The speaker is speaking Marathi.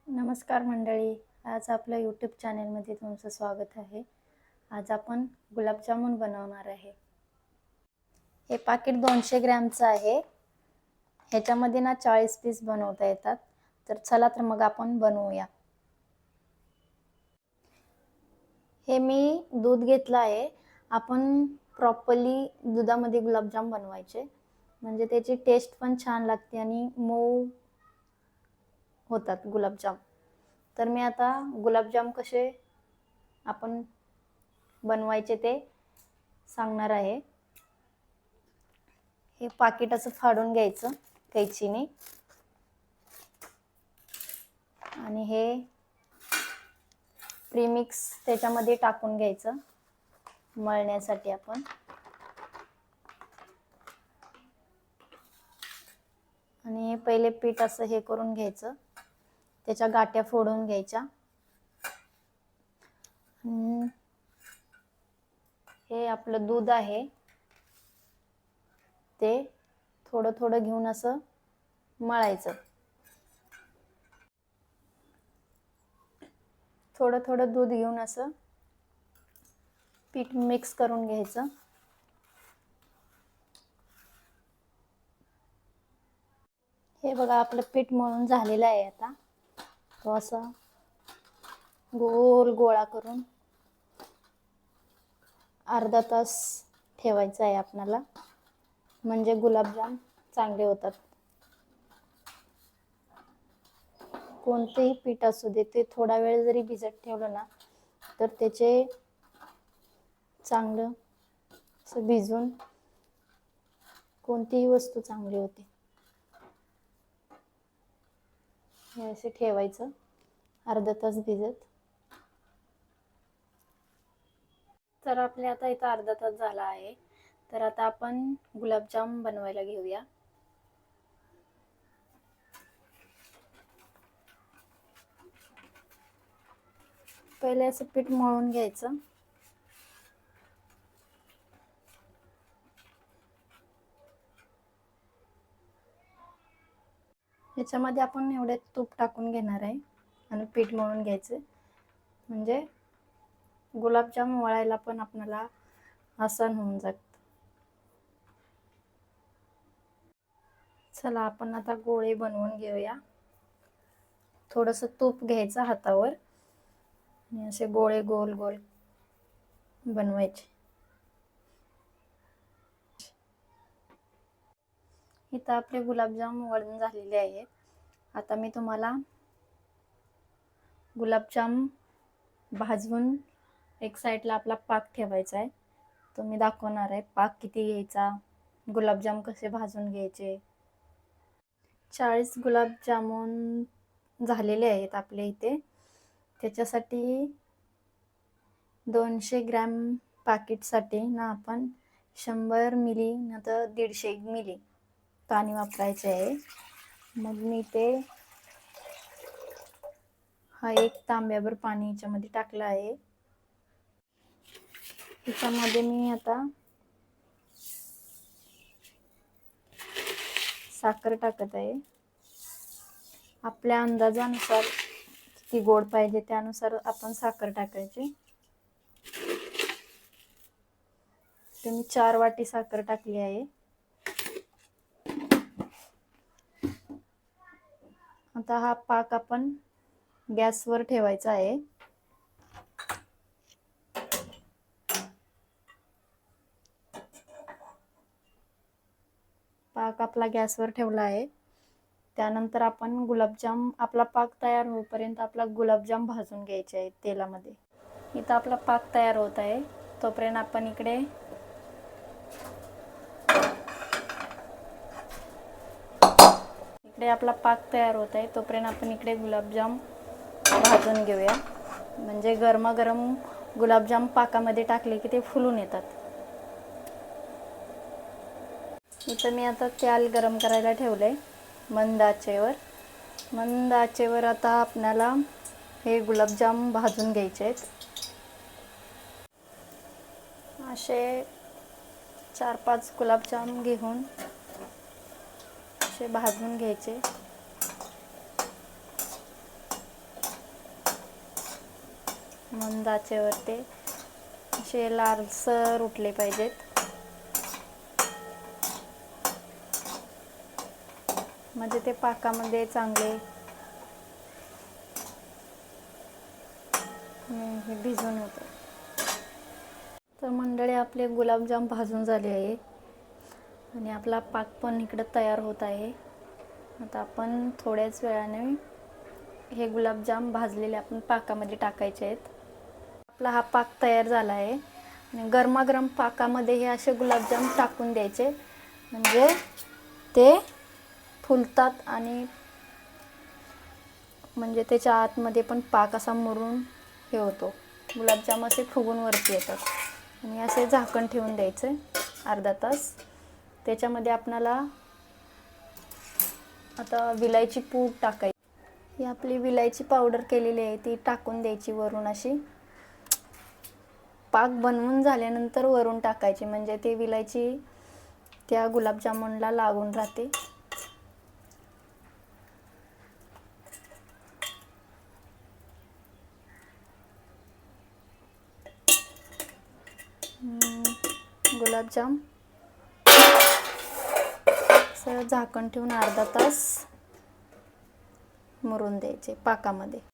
नमस्कार मंडळी, आज आपल्या यूट्यूब चॅनलमध्ये तुमचं स्वागत आहे. आज आपण गुलाबजामुन बनवणार आहे. हे पाकिट 200 ग्रॅमचं आहे. ह्याच्यामध्ये ना 40 पीस बनवता येतात. तर चला तर मग आपण बनवूया. हे मी दूध घेतलं आहे. आपण प्रॉपरली दुधामध्ये गुलाबजाम बनवायचे, म्हणजे त्याची टेस्ट पण छान लागते आणि मऊ होतात गुलाबजाम. तर मी आता गुलाबजाम कसे आपण बनवायचे ते सांगणार आहे. हे पाकिट असं फाडून घ्यायचं कैचीने आणि हे प्रीमिक्स त्याच्यामध्ये टाकून घ्यायचं मळण्यासाठी. आपण आणि पहिले पीठ असं हे करून घ्यायचं, त्याच्या गाठ्या फोडून घ्यायच्या. हे आपलं दूध आहे ते थोडं थोडं घेऊन असं मळायचं. थोडं थोडं दूध घेऊन असं पीठ मिक्स करून घ्यायचं. हे बघा, आपलं पीठ मळून झालेलं आहे. आता तो असा गोल गोळा करून अर्धा तास ठेवायचा आहे आपल्याला, म्हणजे गुलाबजाम चांगले होतात. कोणतेही पीठ असू दे, ते थोडा वेळ जरी भिजत ठेवलं ना तर त्याचे चांगलं असं भिजून कोणतीही वस्तू चांगली होते. हे असे ठेवायचं अर्धा तास भिजत. तर आपले आता इथं अर्धा तास झाला आहे. तर आता आपण गुलाबजाम बनवायला घेऊया. पहिले असं पीठ मळून घ्यायचं. ह्याच्यामध्ये आपण एवढे तूप टाकून घेणार आहे आणि पीठ मळून घ्यायचे, म्हणजे गुलाबजाम वळायला पण आपल्याला आसान होऊन जात. चला आपण आता गोळे बनवून घेऊया. थोडंसं तूप घ्यायचं हातावर आणि असे गोळे गोल गोल बनवायचे. इथं आपले गुलाबजाम वळून झालेले आहेत. आता मी तुम्हाला गुलाबजाम भाजून एक साईडला आपला पाक ठेवायचा आहे, तो मी दाखवणार आहे. पाक किती घ्यायचा, गुलाबजाम कसे भाजून घ्यायचे. 40 गुलाबजामुन झालेले आहेत आपले इथे. त्याच्यासाठी 200 ग्रॅम पाकिटसाठी ना आपण 100 मिली न तर 150 मिली पाणी वापरायचे आहे. मग मी ते हा एक तांब्याभर पाणी याच्यामध्ये टाकलं आहे. याच्यामध्ये मी आता साखर टाकत आहे. आपल्या अंदाजानुसार किती गोड पाहिजे त्यानुसार आपण साखर टाकायची. तर मी 4 वाटी साखर टाकली आहे. आता हा पाक आपण गॅसवर ठेवायचा आहे. पाक आपला गॅसवर ठेवला आहे. त्यानंतर आपण गुलाबजाम, आपला पाक तयार होईपर्यंत आपला गुलाबजाम भाजून घ्यायचे आहेत तेलामध्ये. इथं आपला पाक तयार होत आहे. तोपर्यंत आपण इकडे आपला पाक तयार होत आहे. तोपर्यंत आपण इकडे गुलाबजाम भाजून घेऊया, म्हणजे गरमागरम गुलाबजाम पाकामध्ये टाकले की ते फुलून येतात. इथं मी आता तेल गरम करायला ठेवले मंद आचेवर. मंद आचेवर आता आपल्याला हे गुलाबजाम भाजून घ्यायचे आहेत. असे 4-5 गुलाबजाम घेऊन असे भाजून घ्यायचे. मंद आचेवर ते असे लालसर उठले पाहिजेत. म्हणजे ते पाकामध्ये चांगले हे भिजून होते. तर मंडळी आपले गुलाबजाम भाजून झाले आहे आणि आपला पाक पण इकडं तयार होत आहे. आता आपण थोड्याच वेळाने हे गुलाबजाम भाजलेले आपण पाकामध्ये टाकायचे आहेत. आपला हा पाक तयार झाला आहे आणि गरमागरम पाकामध्ये हे असे गुलाबजाम टाकून द्यायचे, म्हणजे ते फुलतात आणि म्हणजे त्याच्या आतमध्ये पण पाक असा मुरून हे होतो, गुलाबजाम असे फुगून वरती येतात. आणि असे झाकण ठेवून द्यायचे अर्धा तास. त्याच्यामध्ये आपणाला आता विलायची पूड टाकायची. ही आपली विलायची पावडर केलेली आहे ती टाकून द्यायची वरून अशी. पाक बनवून झाल्यानंतर वरून टाकायची, म्हणजे ते विलायची त्या गुलाबजामुनला लागून राहते. गुलाबजाम असं झाकण ठेवून अर्धा तास मुरून द्यायचे पाकामध्ये.